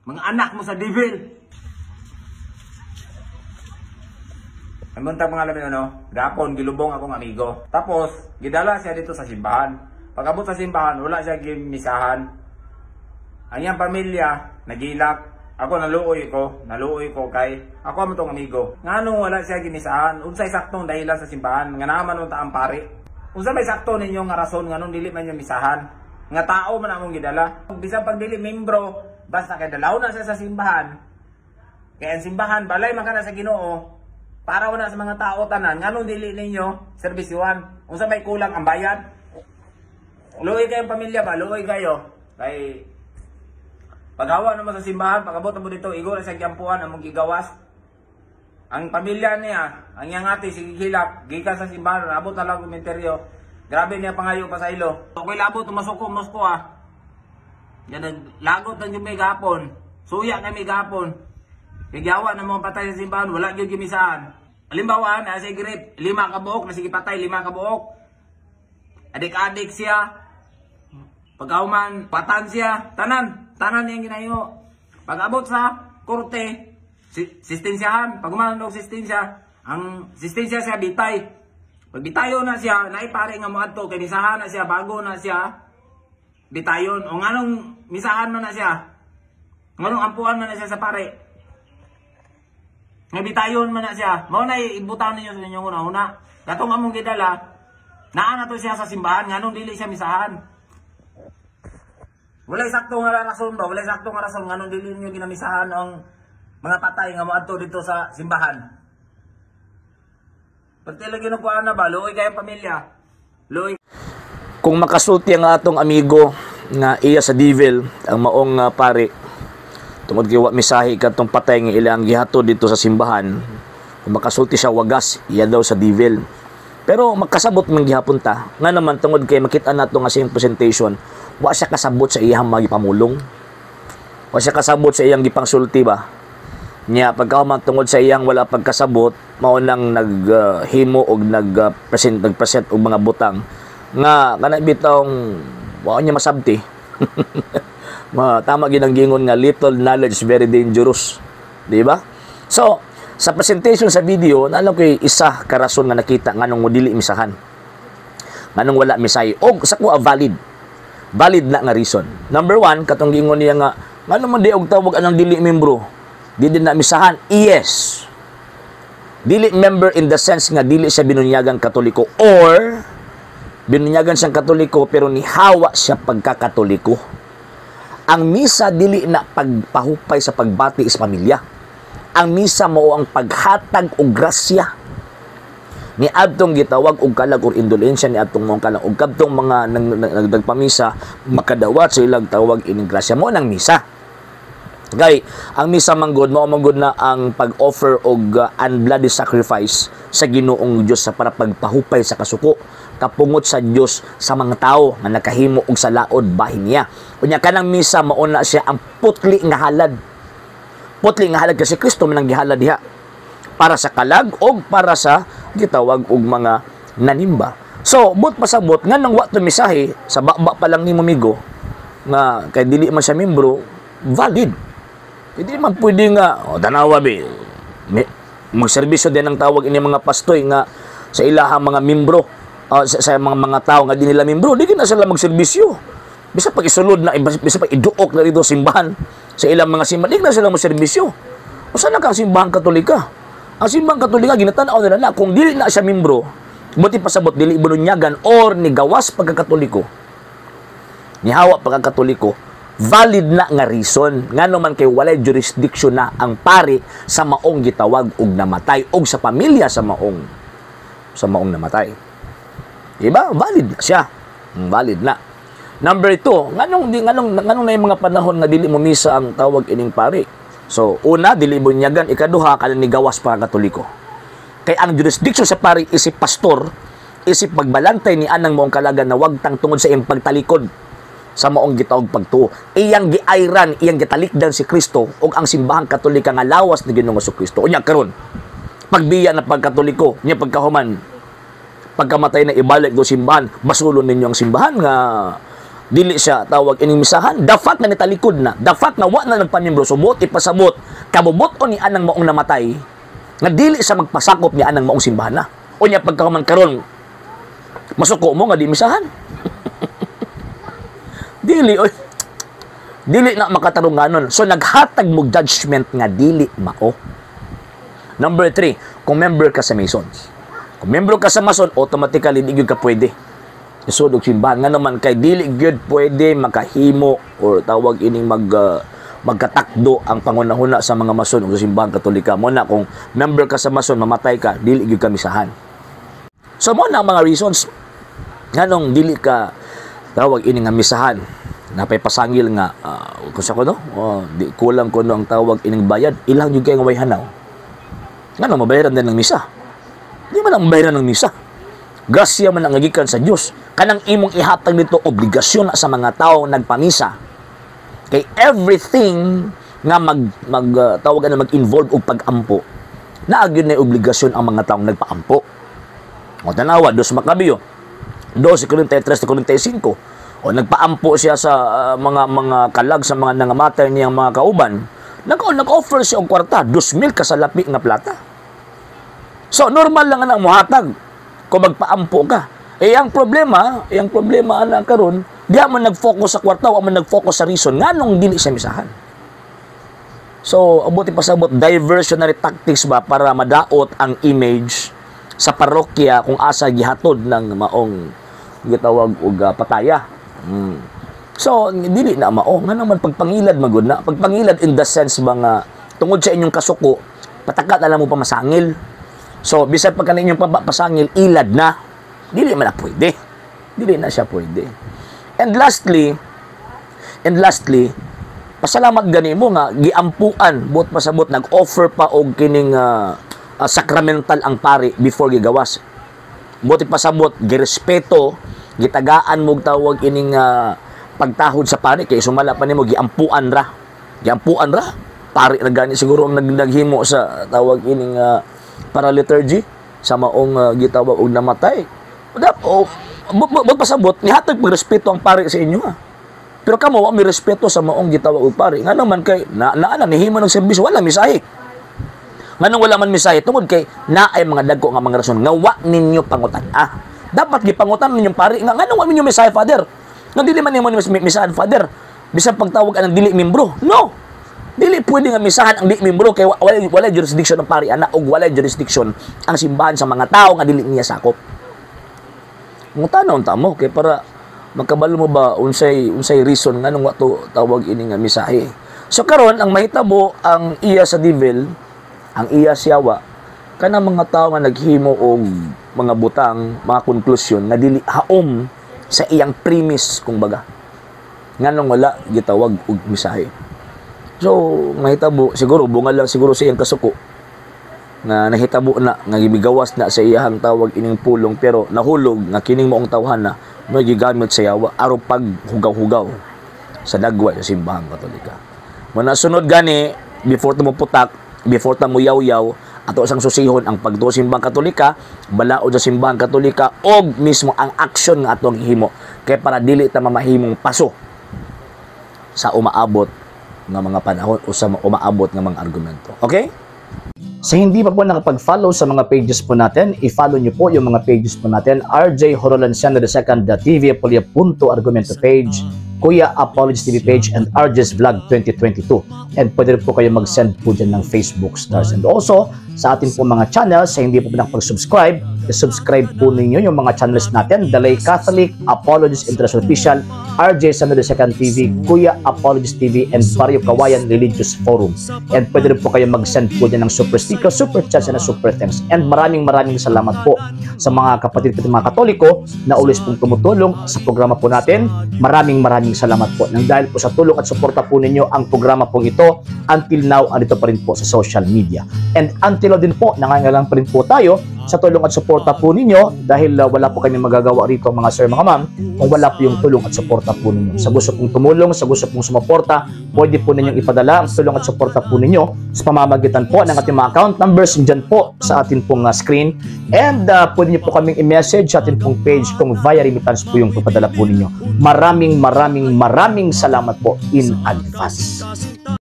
Mga anak mo sa devil. Ang buntag mga lamin gapon, gilubong akong amigo. Tapos, gidala siya dito sa simbahan. Pag-abot sa simbahan, wala siya gimisahan. Ang iyang pamilya, nagilak. Ako naluoy ko kay ako mo tong amigo. Nganong wala siya gimisahan? Unsay saktong dahilan sa simbahan? Nga naman unta ang pari. Unsa may sakto ninyo nga rason nganong dili man niyo misahan? Nga tao man among gidala. Bisan pag dili membro, basta kay dalaw na siya sa simbahan. Kaya ang simbahan balay man kana sa Ginoo. Para wala sa mga tao tanan, nganong dili ninyo serbisyuhan? Unsa may kulang ang bayad? Luoy kayong pamilya ba? Luoy kayo. Kay paghawa naman sa simbahan, pag-abot mo dito, igo na sa gyampuan among gigawas. Ang pamilya niya, ang iyang ate si Hilak, gikan sa simbahan, abot na lang komentaryo. Grabe niya pangayo pa sa ilo. Okay labot masuko Mosko Yan lagot ng yung may gapon. Suya kami gapon. Kigyawa na mga patay sa simbahan, wala gyud gimisahan. Halimbawa na si Grip, 5 ka buok na sige patay 5 ka buok. Adik-adik siya. Pagkauman, patan siya, tanan niyang ginayo. Pag-abot sa korte, sistensyahan, pag umanong sistensya, ang sistensya siya bitay. Pag bitayo na siya, naipare nga mo adto kay misahan na siya bago na siya bitayon. O nganong misahan man na siya? Nganong ampuan man na siya sa pare? Nga bitayon man na siya. Mao na ibutan ninyo sa inyong una-una. Katong among gidala, naa na to siya sa simbahan, nganong dili siya misahan? Walay sakto nga rason ba? Walay sakto nga rason nganong dili niyo ginamisahan ang mga patay nga moadto dito sa simbahan. Pagti lagi nung kuan na ba, luoy kayong pamilya. Luoy. Kung makasulti ang atong amigo nga iya sa devil, ang maong pare, tungod kay wa misahi kadtong patay nga ilang gihatod dito sa simbahan, kung makasulti siya wagas, iya daw sa devil. Pero magkasabot man gihapon ta, nga naman tungod kay makita nato nga siyang presentation, wa siya kasabot sa iyang magipamulong. Wa siya kasabot sa iyang gipangsulti ba? Nya pagkahuman tungod sa iyang wala pagkasabot, mao nang naghimo og nagpresent og mga butang nga kana bitong wa niya masabti. Tama ginang gingon nga little knowledge very dangerous, di ba? So, sa presentation sa video, naalam ko isa ka rason nga nakita nganong mo dili misahan. Nganong wala misay og sa kuha valid na nga reason. Number 1, katong gingon niya nga ngano man di og tawag anang dili membro. Di din na misahan. Yes. Dili member in the sense nga dili siya binunyagang Katoliko or binunyagan siyang Katoliko pero nihawa siya pagkakatoliko. Ang misa dili na pagpahupay sa pagbati sa pamilya. Ang misa mao ang paghatag og grasya. Ni adtong gitawag og kalag or indulensya ni adtong mong kalag og kadtong mga nagpamisa makadawat sa ilang tawag ining grasya mo nang misa. Gay, ang misa manggod mao manggod na ang pag-offer og unbloody sacrifice sa Ginoong Dios sa para pagpahupay sa kasuko kapungot sa Dios sa mga tao nga nakahimo og salaod bahin niya. Unya kanang misa mao na siya ang putli nga halad. Putli nga halad kasi Kristo man ang gihalad diha para sa kalag og para sa gitawag og mga nanimba. So, but pasabot nga nang wa to misahe sa baba pa lang nimo migo nga kay dili man siya membro, valid. Hindi man pwede nga tanawa be. Magserbisyo din ang tawag ini mga pastoy nga sa ilahang mga membro sa mga tao nga di nila membro, di na sila magserbisyo. Bisa pag isulod na, bisa pag iduok na dito simbahan sa ilang mga simbahan, di na sila magserbisyo. O saan na kang simbahan Katolika? Ang simbahan Katolika, ginatanaw nila na kung dili na siya membro, buti pasabot, dili ibununyagan or nigawas pagkakatoliko, nihawa pagkakatoliko, valid na nga reason. Nga naman kay walay jurisdiction na ang pari sa maong gitawag og namatay og sa pamilya sa maong namatay. Diba? Valid na siya. Valid na. Number 2, nganong na yung mga panahon nga dili mo misa ang tawag ining pari. So, una, dili bunyagan, ikaduha, kanang nigawas pa Katoliko. Kay ang jurisdiction sa pari isip pastor, isip pagbalantay ni anang moong kalaga na wag tang tungod sa iyang pagtalikod sa maong gitawag pagtuo. Iyang giayran, iyang gitalikdan si Kristo ug ang simbahang Katolika nga lawas ni Ginoong Jesucristo. Unya karon, pagbiya na pagkatoliko, nya pagkahuman, pagkamatay na ibalik do simbahan, basulon ninyo ang simbahan nga dili siya tawag ining misahan. The fact na nitalikod na, the fact na wa na nagpamembro, subot ipasabot, kabubot o ni anang maong namatay, nga dili siya magpasakop ni anang maong simbahan na. O niya pagkaman karon, masuko mo nga di misahan. Dili, oy. Dili na makatarunganon. So naghatag mo judgment nga dili mao. Number 3, kung member ka sa Masons. Kung member ka sa Mason, automatically di gyud ka pwede isud og simbahan nga naman kay dili gyud pwede makahimo or tawag ining magkatakdo ang pangunahuna sa mga Mason o sa simbahan Katolika. Mo na kung member ka sa Mason, mamatay ka, dili gyud ka misahan. So mo na ang mga reasons nganong dili ka tawag ini nga misahan. Napay pasangil nga kung sa kuno di kulang kuno ang tawag ining bayad, ilang jud kay nga way hanaw. Ngano mabayaran din ng misa? Di man ang mabayaran ng misa. Grasya man ang nagikan sa Dios. Kanang imong ihatag nito obligasyon na sa mga tawo nagpamisa. Kay everything nga tawagan na mag-involve og pag-ampo, naagyon na obligasyon ang mga taong nagpaampo. O tanawa, 2 Macabeo 2:43-45. O nagpaampo siya sa mga kalag sa mga nangamatay niyang mga kauban. Nag-offer siya og kwarta, 2,000 kasalapi nga plata. So normal lang ang muhatag kung magpaampo ka. Ang problema ana karon, di man nag-focus sa kwarta, wa man nag-focus sa reason nganong dili siya misahan. So abuti pasabot diversionary tactics ba para madaot ang image sa parokya kung asa gihatod ng maong gitawag og pataya. So dili na mao nga naman pagpangilad magud na. Pagpangilad in the sense mga tungod sa inyong kasuko, patakat na lang mo pa masangil. So bisan pag kaninyong pasangil ilad na, dili man na pwede. Dili na siya pwede. And lastly, pasalamat gani mo nga giampuan buot pasabot nag-offer pa og kining sacramental ang pari before gigawas. Buti pasabot girespeto, gitagaan mo tawag ining pagtahod sa pari kay sumala pa nimo giampuan ra pari ra gani siguro ang naghimo sa tawag ining para liturgy sa maong gitawag og namatay. Buot pasabot nihatag pagrespeto ang pari sa inyo pero kamo wa mi respeto sa maong gitawag og pari nga naman kay naana nihimo ng serbisyo wala misahi. Nganong wala man misahe tungod kay naay mga dagko nga mga rason nga wa ninyo pangutan. Dapat gipangutan ninyong pari nga nganong wa ninyo misahe Father. Nga dili man nimo misahan Father. Bisan pagtawag ang dili membro. No. Dili pwede nga misahan ang dili membro kay wala jurisdiction ng pari ana ug wala jurisdiction ang simbahan sa mga tao nga dili niya sakop. Ngutanon ta mo kay para makabalo mo ba unsay reason nganong wa to tawag ini nga misahe. So karon ang mahitabo ang iya sa devil, ang iya siyawa kana mga tao nga naghimo og mga butang, mga konklusyon na dili haom sa iyang premise kumbaga. Nganong wala gitawag og misahe. So mahitabo siguro bungal lang siguro sa iyang kasuko nga nahitabo na nga gimigawas na sa iyang tawag ining pulong pero nahulog nga kining maong tawhana may gigamit sa yawa aron pag hugaw-hugaw sa dagway sa simbahang Katolika. Muna sunod gani before ta mo putak, before ta mo yaw-yaw ato sang susihon ang pagtuo sa simbahang Katolika, balaod sa simbahang Katolika og mismo ang aksyon nga atong himo kay para dili ta mamahimong paso sa umaabot nga mga panahon o sa umaabot nga mga argumento. Okay? Sa hindi pa po nakapag-follow sa mga pages po natin, i-follow nyo po yung mga pages po natin, RJ Horolanciano II TV Apolia Punto Argumento page, Kuya Apologist TV page, and RJ's Vlog 2022. And pwede rin po kayo mag-send po dyan ng Facebook stars. And also, sa ating po mga channels, sa hindi po nakapag-subscribe, i-subscribe po ninyo yung mga channels natin, The Lay Catholic, Apologist International Official, RJ Sano II TV, Kuya Apologist TV, and Barrio Kawayan Religious Forum. And pwede rin po kayo mag-send po dyan ng super sticker, super chats, and super thanks. And maraming salamat po sa mga kapatid mga Katoliko na always pong tumutulong sa programa po natin. Maraming salamat po. Nang dahil po sa tulong at suporta po ninyo, ang programa pong ito, until now, andito pa rin po sa social media. And until now din po, nangangailangan pa rin po tayo sa tulong at suporta po ninyo dahil wala po kami magagawa rito mga sir, mga ma'am kung wala po yung tulong at suporta po ninyo. Sa gusto pong tumulong, sa gusto pong sumuporta, pwede po ninyong ipadala ang tulong at suporta po ninyo sa pamamagitan po ng ating mga account numbers dyan po sa atin pong screen, and pwede nyo po kaming i-message sa atin pong page kung via remittance po yung ipadala po ninyo. Maraming salamat po in advance.